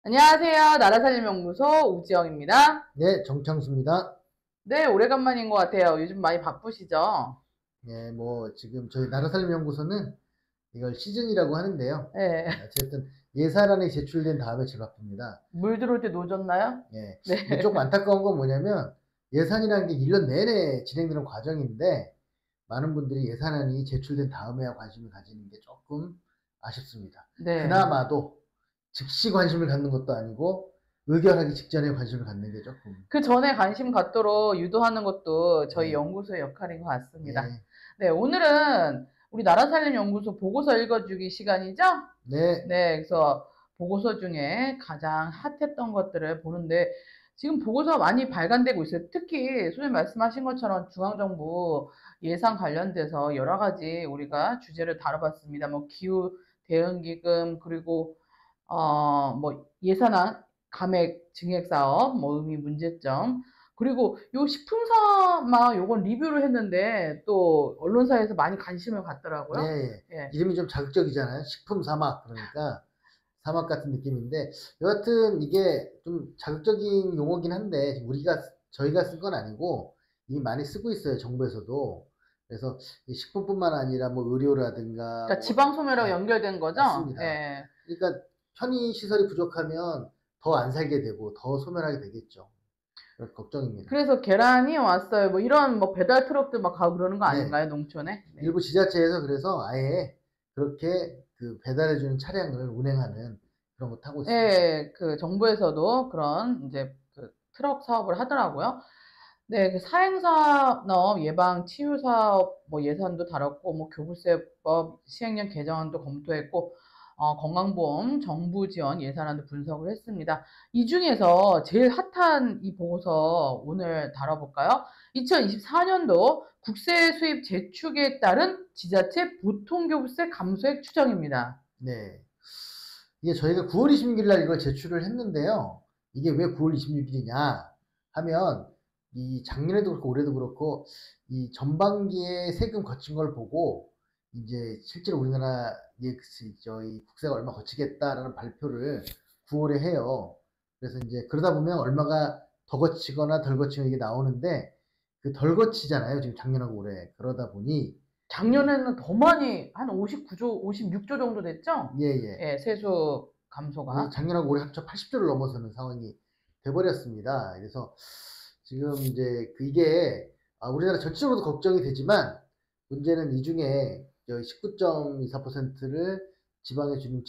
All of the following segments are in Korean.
안녕하세요. 나라살림연구소 우지영입니다. 네, 정창수입니다. 네, 오래간만인 것 같아요. 요즘 많이 바쁘시죠? 예, 뭐, 지금 저희 나라살림연구소는 이걸 시즌이라고 하는데요. 네. 어쨌든 예산안이 제출된 다음에 제일 바쁩니다. 물 들어올 때 노졌나요? 예. 근데 네. 조금 안타까운 건 뭐냐면 예산이라는 게 1년 내내 진행되는 과정인데 많은 분들이 예산안이 제출된 다음에야 관심을 가지는 게 조금 아쉽습니다. 네. 그나마도 즉시 관심을 갖는 것도 아니고 의결하기 직전에 관심을 갖는 게 조금. 그 전에 관심 갖도록 유도하는 것도 저희 예, 연구소의 역할인 것 같습니다. 예, 네, 오늘은 우리 나라살림연구소 보고서 읽어주기 시간이죠? 네, 네, 그래서 보고서 중에 가장 핫했던 것들을 보는데 지금 보고서가 많이 발간되고 있어요. 특히 선생님 말씀하신 것처럼 중앙정부 예산 관련돼서 여러 가지 우리가 주제를 다뤄봤습니다. 뭐 기후 대응기금 그리고 뭐 예산안 감액 증액 사업 뭐 의미 문제점 그리고 요 식품사막 요건 리뷰를 했는데 또 언론사에서 많이 관심을 예, 갖더라고요. 예. 예. 이름이 좀 자극적이잖아요. 식품 사막. 그러니까 사막 같은 느낌인데, 여하튼 이게 좀 자극적인 용어긴 한데, 저희가 쓴 건 아니고, 이미 많이 쓰고 있어요. 정부에서도. 그래서 이 식품뿐만 아니라 뭐 의료라든가 그러니까 뭐, 지방 소매로 예, 연결된 거죠? 맞습니다. 예. 그러니까 편의 시설이 부족하면 더 안 살게 되고, 더 소멸하게 되겠죠. 그래서 걱정입니다. 그래서 계란이 왔어요. 뭐 이런 뭐 배달 트럭들 막 가고 그러는 거 네. 아닌가요? 농촌에? 네. 일부 지자체에서 그래서 아예 그렇게 그 배달해주는 차량을 운행하는 그런 거 타고 있습니다. 예, 그 정부에서도 그런 이제 그 트럭 사업을 하더라고요. 네, 그 사행산업 예방 치유 사업 뭐 예산도 다뤘고 뭐 교부세법 시행령 개정안도 검토했고 건강보험 정부 지원 예산안도 분석을 했습니다. 이 중에서 제일 핫한 이 보고서 오늘 다뤄볼까요? 2024년도 국세 수입 재축에 따른 지자체 보통교부세 감소액 추정입니다. 네. 이게 저희가 9월 26일 날 이걸 제출을 했는데요. 이게 왜 9월 26일이냐 하면 이 작년에도 그렇고 올해도 그렇고 이 전반기에 세금 거친 걸 보고 이제 실제로 우리나라 저희 국세가 얼마 거치겠다라는 발표를 9월에 해요. 그래서 이제 그러다 보면 얼마가 더 거치거나 덜 거치거나 이게 나오는데 그 덜 거치잖아요. 지금 작년하고 올해. 그러다 보니 작년에는 더 많이 한 59조, 56조 정도 됐죠? 예, 예. 예, 세수 감소가. 작년하고 올해 합쳐 80조를 넘어서는 상황이 돼버렸습니다. 그래서 지금 이제 이게 우리나라 전체적으로도 걱정이 되지만 문제는 이 중에 19.24%를 지방에 주는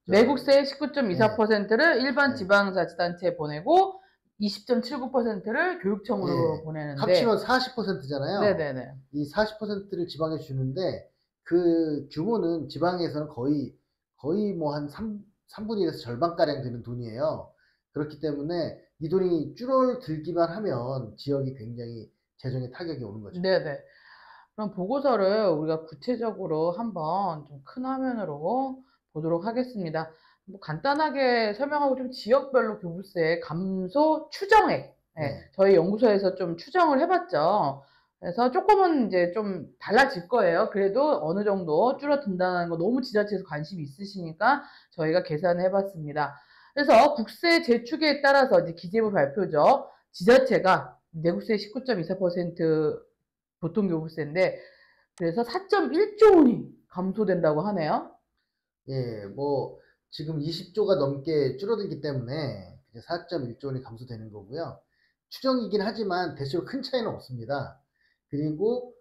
내국세 예, 19.24%를 일반 예, 지방자치단체에 보내고 20.79%를 교육청으로 예. 합치면 보내는데, 40%잖아요. 네네네. 이 40%를 지방에 주는데 그 규모는 지방에서는 거의 뭐 한 3분의 1에서 절반가량 되는 돈이에요. 그렇기 때문에 이 돈이 줄어들기만 하면 지역이 굉장히 재정에 타격이 오는 거죠. 네네. 그럼 보고서를 우리가 구체적으로 한번 좀 큰 화면으로 보도록 하겠습니다. 뭐 간단하게 설명하고 좀 지역별로 교부세 감소 추정액. 예, 네. 저희 연구소에서 좀 추정을 해봤죠. 그래서 조금은 이제 좀 달라질 거예요. 그래도 어느 정도 줄어든다는 거 너무 지자체에서 관심이 있으시니까 저희가 계산을 해봤습니다. 그래서 국세 제축에 따라서 이제 기재부 발표죠. 지자체가 내국세 19.24% 보통교부세인데 그래서 4.1조 원이 감소된다고 하네요. 예, 뭐 지금 20조가 넘게 줄어들기 때문에 이제 4.1조 원이 감소되는 거고요. 추정이긴 하지만 대체로 큰 차이는 없습니다. 그리고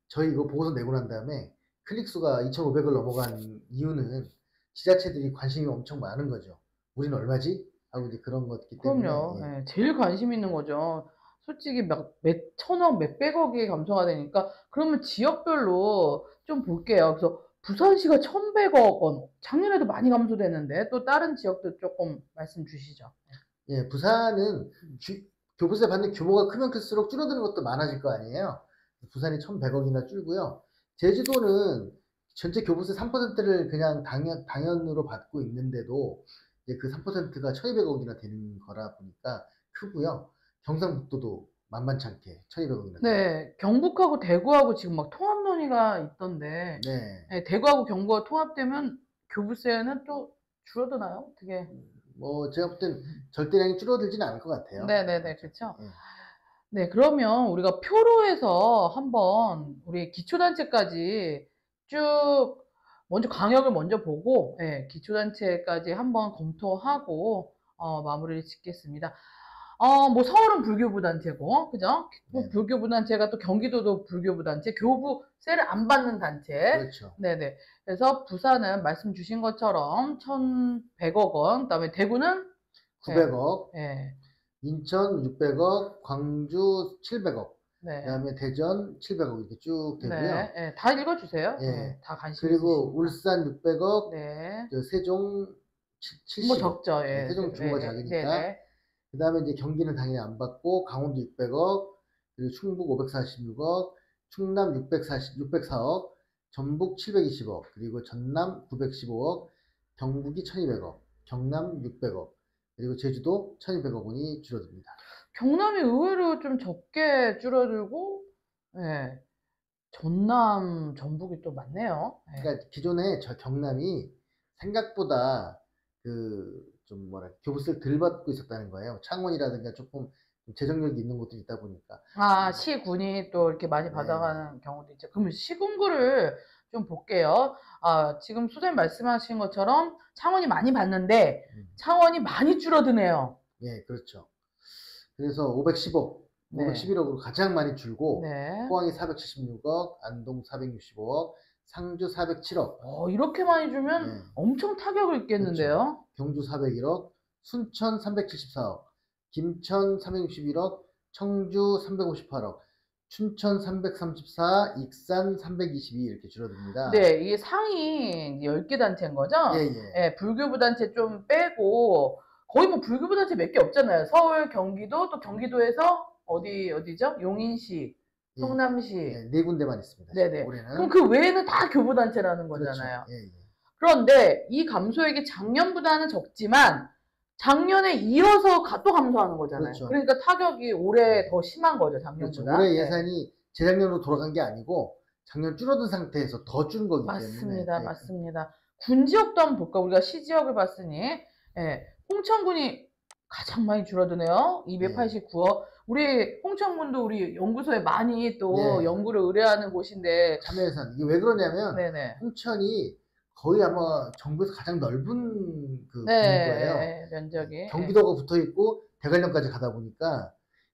저희 이거 보고서 내고 난 다음에 클릭 수가 2,500을 넘어간 이유는 지자체들이 관심이 엄청 많은 거죠. 우리는 얼마지? 하고 이제 그런 거기 때문에 그럼요. 예. 예, 제일 관심 있는 거죠. 솔직히 몇 천억, 몇백억이 감소가 되니까 그러면 지역별로 좀 볼게요. 그래서 부산시가 1,100억 원. 작년에도 많이 감소됐는데 또 다른 지역도 조금 말씀 주시죠. 예, 부산은 교부세 받는 규모가 크면 클수록 줄어드는 것도 많아질 거 아니에요. 부산이 1,100억이나 줄고요. 제주도는 전체 교부세 3%를 그냥 당연으로 받고 있는데도 이제 그 3%가 1,200억이나 되는 거라 보니까 크고요. 경상북도도 만만찮게 1,200억이나 됩니다. 네, 경북하고 대구하고 지금 막 통합 논의가 있던데, 네. 네, 대구하고 경구가 통합되면 교부세는 또 줄어드나요? 어떻게? 뭐 제가 볼 땐 절대량이 줄어들지는 않을 것 같아요. 네네네. 그쵸. 예. 네. 그러면 우리가 표로 해서 한번 우리 기초단체까지 쭉 먼저 강역을 먼저 보고 예 기초단체까지 한번 검토하고 마무리를 짓겠습니다. 뭐 서울은 불교부 단체고 그죠? 뭐 네네. 불교부 단체가 또 경기도도 불교부 단체, 교부세를 안 받는 단체. 그렇죠. 네네. 그래서 부산은 말씀 주신 것처럼 1,100억 원, 그다음에 대구는 예. 900억, 예. 인천 600억, 광주 700억, 네. 그다음에 대전 700억 이렇게 쭉 되고요. 네. 예. 다 읽어 주세요. 예. 예. 다 관심 그리고 있으시니까. 울산 600억, 네. 세종 뭐 70억. 적죠. 예, 예. 세종 규모가 예예. 작으니까. 네네. 그다음에 이제 경기는 당연히 안 받고 강원도 600억, 그리고 충북 546억, 충남 604억, 전북 720억, 그리고 전남 915억, 경북이 1200억, 경남 600억, 그리고 제주도 1200억 원이 줄어듭니다. 경남이 의외로 좀 적게 줄어들고 예. 전남, 전북이 또 많네요. 예. 그러니까 기존에 저 경남이 생각보다 그 좀 뭐랄까 교부세를 덜 받고 있었다는 거예요. 창원이라든가 조금 재정력이 있는 곳도 있다 보니까. 시군이 또 이렇게 많이 네네. 받아가는 경우도 있죠. 그러면 시군구를 좀 볼게요. 지금 선생님 말씀하신 것처럼 창원이 많이 받는데 음. 창원이 많이 줄어드네요. 예, 그렇죠. 그래서 510억, 네. 511억으로 가장 많이 줄고 네. 포항이 476억, 안동 465억, 상주 407억, 이렇게 많이 주면 예, 엄청 타격을 그렇죠. 입겠는데요. 경주 401억, 순천 374억, 김천 361억, 청주 358억, 춘천 334, 익산 322 이렇게 줄어듭니다. 네. 이게 상위 10개 단체인 거죠? 예예. 예. 불교부 단체 좀 빼고 거의 뭐 불교부 단체 몇 개 없잖아요. 서울, 경기도 또 경기도에서 어디죠? 용인시, 예. 성남시. 예, 네 군데만 있습니다. 지금 네네. 그럼 올해는. 그 외에는 다 교부 단체라는 그렇죠. 거잖아요. 예예. 그런데 이 감소액이 작년보다는 적지만 작년에 이어서 또 감소하는 거잖아요. 그렇죠. 그러니까 타격이 올해 네. 더 심한 거죠, 그렇죠. 작년보다. 올해 네. 예산이 재작년으로 돌아간 게 아니고 작년 줄어든 상태에서 더 준 거기 때문에. 맞습니다. 예. 맞습니다. 군 지역도 한번 볼까? 우리가 시 지역을 봤으니 예. 홍천군이 가장 많이 줄어드네요. 예. 289억. 우리 홍천군도 우리 연구소에 많이 또 예. 연구를 의뢰하는 곳인데 참여 예산. 이게 왜 그러냐면 네네. 홍천이 거의 아마 정부에서 가장 넓은 그 네. 분구예요. 예, 면적이. 예. 경기도가 붙어 있고 대관령까지 가다 보니까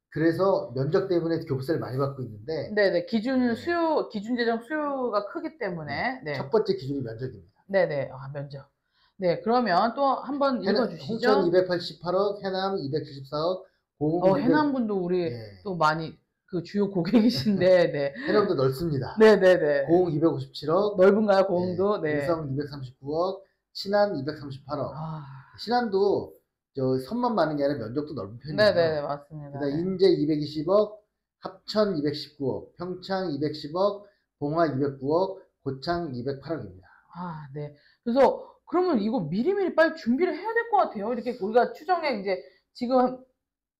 그래서 면적 때문에 교부세를 많이 받고 있는데 네네. 네. 기준 재정 수요가 크기 때문에 첫 네. 번째 기준이 면적입니다. 네네. 면적. 네. 그러면 또 한번 읽어 홍천 주시죠. 288억, 해남 274억, 고흥 200. 해남군도 우리 예. 또 많이 그 주요 고객이신데 네. 해남도 넓습니다. 네네네. 고흥 257억, 넓은가요, 예, 고흥도? 네. 의성 239억, 신안 238억. 아. 신안도 저 선만 많은 게 아니라 면적도 넓은 편이에요. 네네. 맞습니다. 그다음 네. 인제 220억, 합천 219억, 평창 210억, 봉화 209억, 고창 208억입니다. 네. 그래서 그러면 이거 미리미리 빨리 준비를 해야 될 것 같아요. 이렇게 우리가 추정에 이제 지금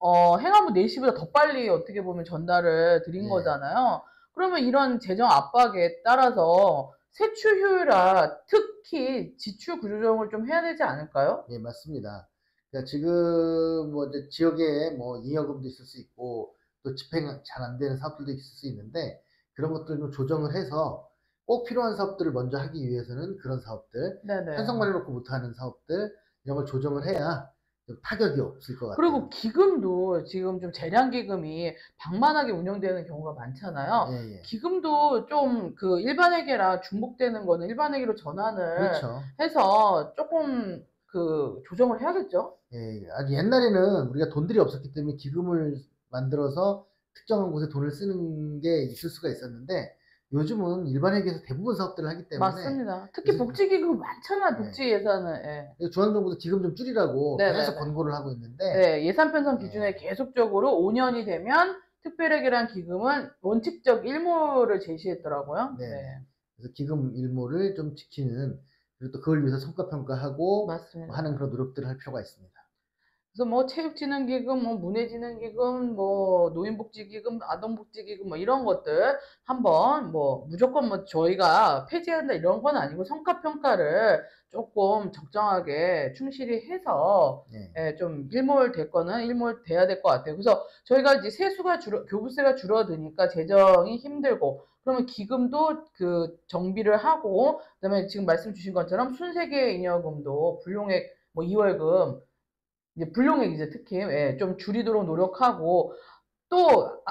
행안부 내시보다 더 빨리 어떻게 보면 전달을 드린 예. 거잖아요. 그러면 이런 재정 압박에 따라서 세출 효율화, 특히 지출 구조조정을 좀 해야 되지 않을까요? 예, 맞습니다. 그러니까 지금 뭐 이제 지역에 뭐 잉여금도 있을 수 있고 또 집행 잘 안 되는 사업들도 있을 수 있는데 그런 것들을 좀 조정을 해서 꼭 필요한 사업들을 먼저 하기 위해서는 그런 사업들, 네네. 편성만 해놓고 못하는 사업들 이런 걸 조정을 해야 좀 타격이 없을 것 같아요. 그리고 기금도 지금 좀 재량 기금이 방만하게 운영되는 경우가 많잖아요. 예, 예. 기금도 좀 그 일반회계랑 중복되는 거는 일반회계로 전환을 그렇죠. 해서 조금 그 조정을 해야겠죠? 예, 아주 옛날에는 우리가 돈들이 없었기 때문에 기금을 만들어서 특정한 곳에 돈을 쓰는 게 있을 수가 있었는데 요즘은 일반 회계에서 대부분 사업들을 하기 때문에 맞습니다. 특히 그래서 복지기금 많잖아요, 네. 복지 예산은. 예. 중앙정부도 기금 좀 줄이라고 네네네. 계속 권고를 하고 있는데 네, 예산 편성 네. 기준에 계속적으로 5년이 되면 특별회계란 기금은 원칙적 일모를 제시했더라고요. 네. 네. 그래서 기금 일모를 좀 지키는 그리고 또 그걸 위해서 성과평가하고 맞습니다. 하는 그런 노력들을 할 필요가 있습니다. 그래서 뭐 체육진흥기금, 뭐 문해진흥기금, 뭐 노인복지기금, 아동복지기금 뭐 이런 것들 한번 뭐 무조건 뭐 저희가 폐지한다 이런 건 아니고 성과평가를 조금 적정하게 충실히 해서 네. 예, 좀 일몰될 거는 일몰돼야 될 것 같아요. 그래서 저희가 이제 세수가 교부세가 줄어드니까 재정이 힘들고 그러면 기금도 그 정비를 하고 그다음에 지금 말씀 주신 것처럼 순세계 잉여금도 불용액 뭐 이월금 이제 불용액 이제 특히 예, 좀 줄이도록 노력하고 또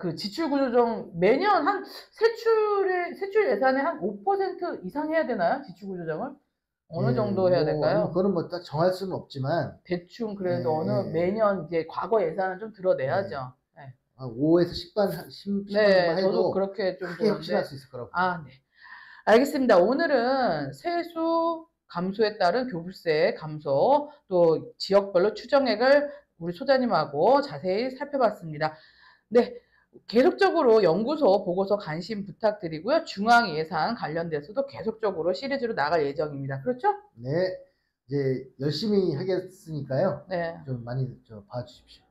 그 지출 구조정 매년 한 세출 예산의 한 5% 이상 해야 되나요? 지출 구조정을 어느 예, 정도 해야 뭐, 아니, 될까요? 그거는 뭐 딱 정할 수는 없지만, 대충 예, 그래도 어느 예, 매년 이제 과거 예산을 좀 예. 드러내야죠. 예. 5에서 10만 네, 원만 저도 해도 그렇게 좀 크게 혁신할 보는데 수 있을 거라고 봅니다. 네. 알겠습니다. 오늘은 세수 감소에 따른 교부세 감소, 또 지역별로 추정액을 우리 소장님하고 자세히 살펴봤습니다. 네. 계속적으로 연구소 보고서 관심 부탁드리고요. 중앙 예산 관련돼서도 계속적으로 시리즈로 나갈 예정입니다. 그렇죠? 네, 이제 열심히 하겠으니까요. 네. 좀 많이 봐주십시오.